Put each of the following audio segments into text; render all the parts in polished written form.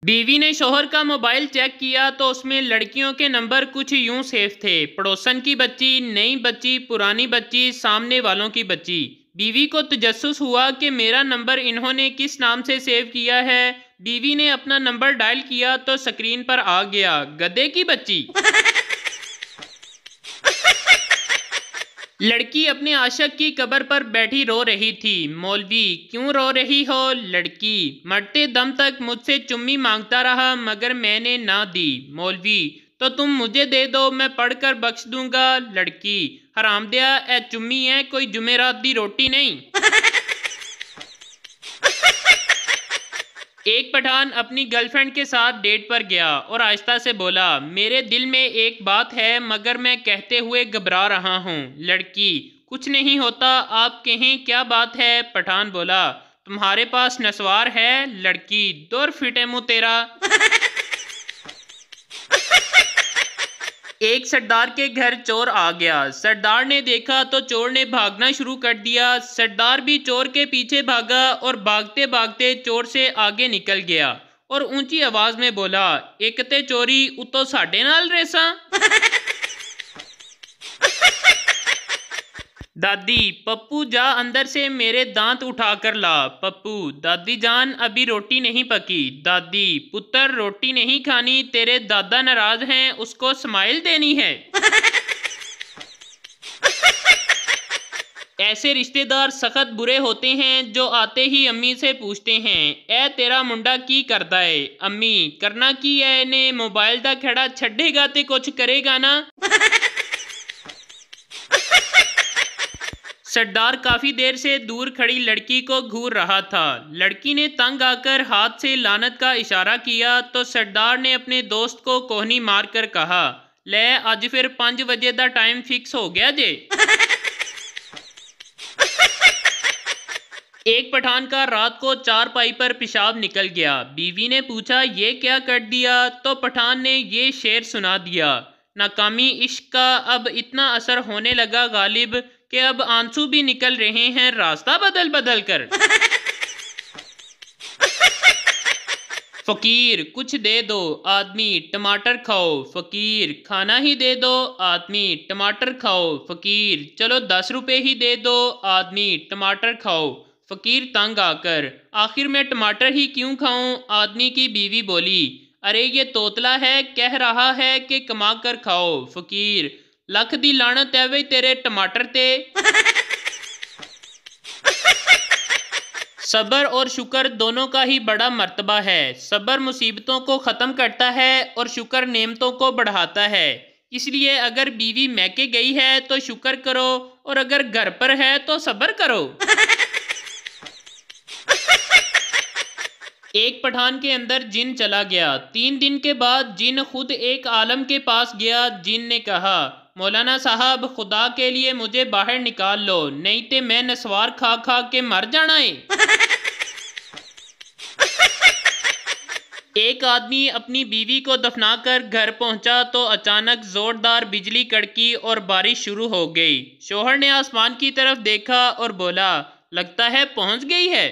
बीवी ने शोहर का मोबाइल चेक किया तो उसमें लड़कियों के नंबर कुछ यूं सेव थे। पड़ोसन की बच्ची, नई बच्ची, पुरानी बच्ची, सामने वालों की बच्ची। बीवी को तजस्सुस हुआ कि मेरा नंबर इन्होंने किस नाम से सेव किया है। बीवी ने अपना नंबर डायल किया तो स्क्रीन पर आ गया, गधे की बच्ची। लड़की अपने आशिक की कब्र पर बैठी रो रही थी। मौलवी, क्यों रो रही हो? लड़की, मरते दम तक मुझसे चुम्मी मांगता रहा मगर मैंने ना दी। मौलवी, तो तुम मुझे दे दो, मैं पढ़कर बख्श दूंगा। लड़की, हरामदिया, ए चुम्मी है, कोई जुमेरात दी रोटी नहीं। एक पठान अपनी गर्लफ्रेंड के साथ डेट पर गया और आहिस्ता से बोला, मेरे दिल में एक बात है मगर मैं कहते हुए घबरा रहा हूँ। लड़की, कुछ नहीं होता, आप कहें क्या बात है। पठान बोला, तुम्हारे पास नस्वार है? लड़की, दूर फिटे मुँह तेरा। एक सरदार के घर चोर आ गया। सरदार ने देखा तो चोर ने भागना शुरू कर दिया। सरदार भी चोर के पीछे भागा और भागते भागते चोर से आगे निकल गया और ऊंची आवाज में बोला, एकते चोरी उतो साडे नाल रेसा। दादी, पप्पू जा अंदर से मेरे दांत उठा कर ला। पप्पू, दादी जान अभी रोटी नहीं पकी। दादी, पुत्र रोटी नहीं खानी, तेरे दादा नाराज हैं, उसको स्माइल देनी है। ऐसे रिश्तेदार सख्त बुरे होते हैं जो आते ही अम्मी से पूछते हैं, ए तेरा मुंडा की करता है? अम्मी, करना की है ने मोबाइल दा खड़ा छड़ेगा ते कुछ करेगा ना। सरदार काफी देर से दूर खड़ी लड़की को घूर रहा था। लड़की ने तंग आकर हाथ से लानत का इशारा किया तो सरदार ने अपने दोस्त को कोहनी मारकर कहा, ले आज फिर 5 बजे दा टाइम फिक्स हो गया जे। एक पठान का रात को चारपाई पर पेशाब निकल गया। बीवी ने पूछा, ये क्या कर दिया? तो पठान ने ये शेर सुना दिया, नाकामी इश्क का अब इतना असर होने लगा गालिब कि अब आंसू भी निकल रहे हैं रास्ता बदल बदल कर। फकीर, कुछ दे दो। आदमी, टमाटर खाओ। फकीर, खाना ही दे दो। आदमी, टमाटर खाओ। फकीर, चलो 10 रुपए ही दे दो। आदमी, टमाटर खाओ। फकीर तंग आकर, आखिर मैं टमाटर ही क्यों खाऊं? आदमी की बीवी बोली, अरे ये तोतला है, कह रहा है कि कमा कर खाओ। फकीर, लख दी लानत है वे तेरे टमाटर ते। सब्र और शुक्र दोनों का ही बड़ा मर्तबा है। सब्र मुसीबतों को ख़त्म करता है और शुक्र नेमतों को बढ़ाता है। इसलिए अगर बीवी मैके गई है तो शुक्र करो और अगर घर पर है तो सब्र करो। एक पठान के अंदर जिन चला गया। 3 दिन के बाद जिन खुद एक आलम के पास गया। जिन ने कहा, मौलाना साहब, खुदा के लिए मुझे बाहर निकाल लो, नहीं तो मैं नस्वार खा खा के मर जाना है। एक आदमी अपनी बीवी को दफनाकर घर पहुंचा तो अचानक जोरदार बिजली कड़की और बारिश शुरू हो गई। शोहर ने आसमान की तरफ देखा और बोला, लगता है पहुंच गई है।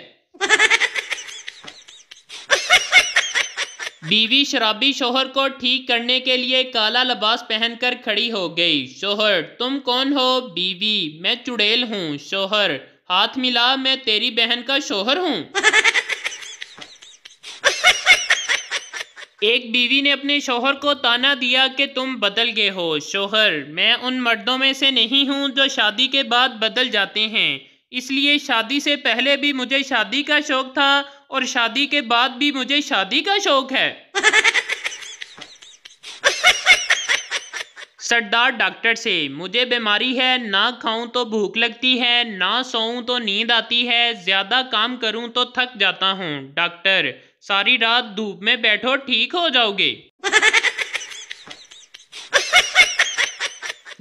बीवी शराबी शोहर को ठीक करने के लिए काला लिबास पहनकर खड़ी हो गई। शोहर, तुम कौन हो? बीवी, मैं चुड़ैल हूँ। शोहर, हाथ मिला, मैं तेरी बहन का शोहर हूँ। एक बीवी ने अपने शोहर को ताना दिया कि तुम बदल गए हो। शोहर, मैं उन मर्दों में से नहीं हूँ जो शादी के बाद बदल जाते हैं, इसलिए शादी से पहले भी मुझे शादी का शौक था और शादी के बाद भी मुझे शादी का शौक है। सरदार डॉक्टर से, मुझे बीमारी है, ना खाऊं तो भूख लगती है, ना सोऊं तो नींद आती है, ज्यादा काम करूं तो थक जाता हूं। डॉक्टर, सारी रात धूप में बैठो, ठीक हो जाओगे।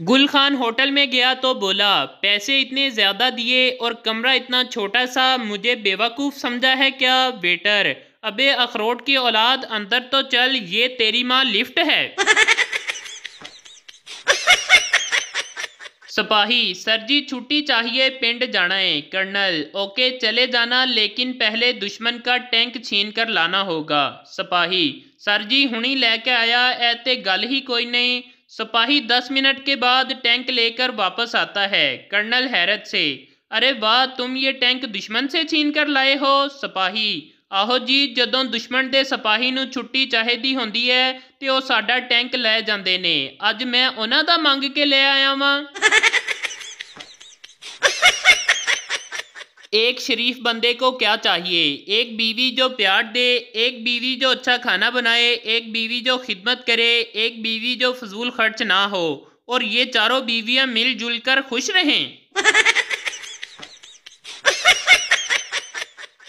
गुल खान होटल में गया तो बोला, पैसे इतने ज्यादा दिए और कमरा इतना छोटा सा, मुझे बेवकूफ़ समझा है क्या? वेटर, अबे अखरोट की औलाद, अंदर तो चल, ये तेरी माँ लिफ्ट है। सिपाही, सर जी छुट्टी चाहिए, पिंड जाना है। कर्नल, ओके चले जाना, लेकिन पहले दुश्मन का टैंक छीन कर लाना होगा। सिपाही, सर जी हुणी लेके आया, ऐते गल ही कोई नहीं। सिपाही 10 मिनट के बाद टैंक लेकर वापस आता है। कर्नल हैरत से, अरे वाह, तुम ये टैंक दुश्मन से छीन कर लाए हो। सिपाही, आहो जी, जदों दुश्मन दे सिपाही नूं छुट्टी चाहिदी हुंदी है ते ओ साडा टैंक लै जांदे ने। अज मैं उन्हां दा मंग के ले आया वां। एक शरीफ बंदे को क्या चाहिए? एक बीवी जो प्यार दे, एक बीवी जो अच्छा खाना बनाए, एक बीवी जो खिदमत करे, एक बीवी जो फजूल खर्च ना हो, और ये चारों बीवियां मिलजुल कर खुश रहें।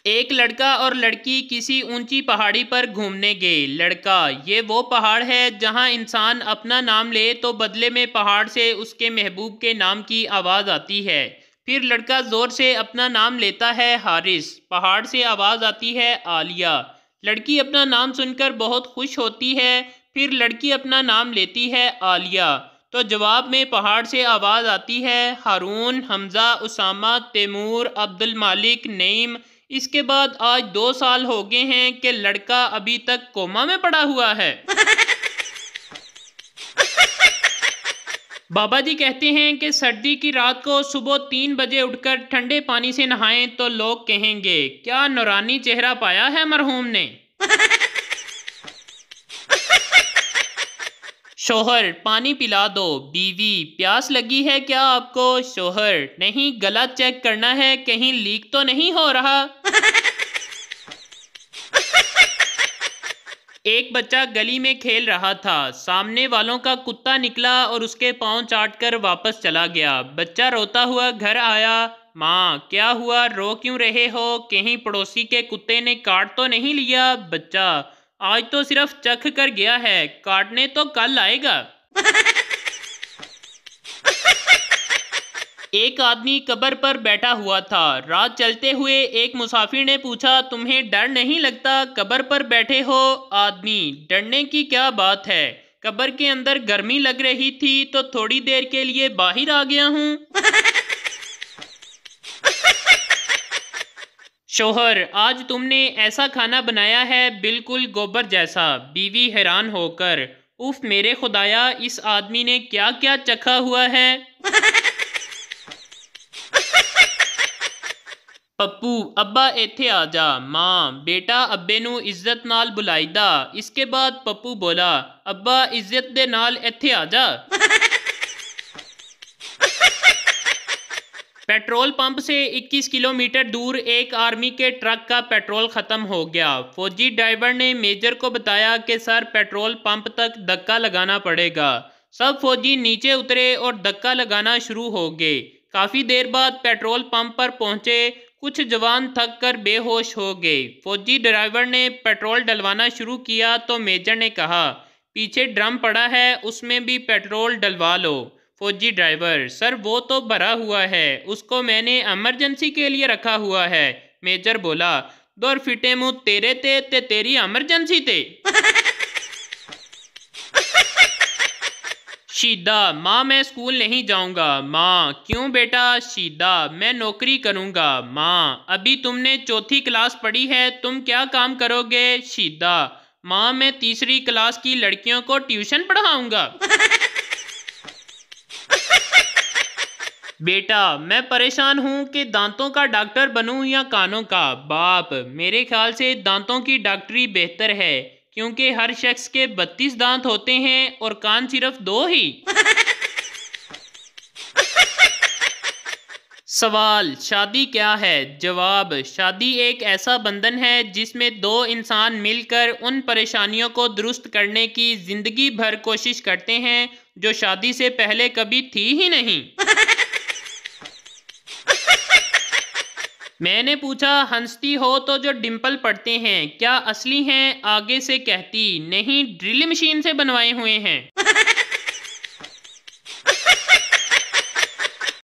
एक लड़का और लड़की किसी ऊंची पहाड़ी पर घूमने गए। लड़का, ये वो पहाड़ है जहां इंसान अपना नाम ले तो बदले में पहाड़ से उसके महबूब के नाम की आवाज़ आती है। फिर लड़का ज़ोर से अपना नाम लेता है, हारिस। पहाड़ से आवाज़ आती है, आलिया। लड़की अपना नाम सुनकर बहुत खुश होती है। फिर लड़की अपना नाम लेती है, आलिया। तो जवाब में पहाड़ से आवाज़ आती है, हारून, हमज़ा, उसामा, तैमूर, अब्दुल मालिक, नईम। इसके बाद आज 2 साल हो गए हैं कि लड़का अभी तक कोमा में पड़ा हुआ है। बाबा जी कहते हैं कि सर्दी की रात को सुबह 3 बजे उठकर ठंडे पानी से नहाएं तो लोग कहेंगे, क्या नूरानी चेहरा पाया है मरहूम ने। शोहर, पानी पिला दो। बीवी, प्यास लगी है क्या आपको। शोहर, नहीं, गला चेक करना है, कहीं लीक तो नहीं हो रहा। एक बच्चा गली में खेल रहा था। सामने वालों का कुत्ता निकला और उसके पांव चाटकर वापस चला गया। बच्चा रोता हुआ घर आया। माँ, क्या हुआ, रो क्यों रहे हो, कहीं पड़ोसी के कुत्ते ने काट तो नहीं लिया। बच्चा, आज तो सिर्फ चख कर गया है, काटने तो कल आएगा। एक आदमी कब्र पर बैठा हुआ था। रात चलते हुए एक मुसाफिर ने पूछा, तुम्हें डर नहीं लगता, कब्र पर बैठे हो। आदमी, डरने की क्या बात है, कब्र के अंदर गर्मी लग रही थी तो थोड़ी देर के लिए बाहर आ गया हूँ। शोहर, आज तुमने ऐसा खाना बनाया है बिल्कुल गोबर जैसा। बीवी हैरान होकर, उफ मेरे खुदाया, इस आदमी ने क्या क्या चखा हुआ है। पप्पू, अब्बा इत्थे आ जा। माँ, बेटा अब्बे नू इज्जत नाल बुलाईदा। इसके बाद पप्पू बोला, अब्बा इज्जत दे नाल इत्थे आ जा। पेट्रोल पंप से 21 किलोमीटर दूर एक आर्मी के ट्रक का पेट्रोल खत्म हो गया। फौजी ड्राइवर ने मेजर को बताया कि सर पेट्रोल पंप तक धक्का लगाना पड़ेगा। सब फौजी नीचे उतरे और धक्का लगाना शुरू हो गए। काफ़ी देर बाद पेट्रोल पंप पर पहुंचे। कुछ जवान थक कर बेहोश हो गए। फौजी ड्राइवर ने पेट्रोल डलवाना शुरू किया तो मेजर ने कहा, पीछे ड्रम पड़ा है, उसमें भी पेट्रोल डलवा लो। फौजी ड्राइवर, सर वो तो भरा हुआ है, उसको मैंने इमरजेंसी के लिए रखा हुआ है। मेजर बोला, दौर फिटे मुँह तेरे ते तेरी इमरजेंसी ते। शीदा, माँ मैं स्कूल नहीं जाऊँगा। माँ, क्यों बेटा। शीदा, मैं नौकरी करूँगा। माँ, अभी तुमने 4थी क्लास पढ़ी है, तुम क्या काम करोगे। शीदा, माँ मैं 3री क्लास की लड़कियों को ट्यूशन पढ़ाऊँगा। बेटा, मैं परेशान हूँ कि दांतों का डॉक्टर बनूँ या कानों का। बाप, मेरे ख्याल से दांतों की डॉक्टरी बेहतर है, क्योंकि हर शख्स के 32 दांत होते हैं और कान सिर्फ 2 ही। सवाल, शादी क्या है। जवाब, शादी एक ऐसा बंधन है जिसमें 2 इंसान मिलकर उन परेशानियों को दुरुस्त करने की जिंदगी भर कोशिश करते हैं जो शादी से पहले कभी थी ही नहीं। मैंने पूछा, हंसती हो तो जो डिम्पल पड़ते हैं क्या असली हैं। आगे से कहती, नहीं, ड्रिल मशीन से बनवाए हुए हैं।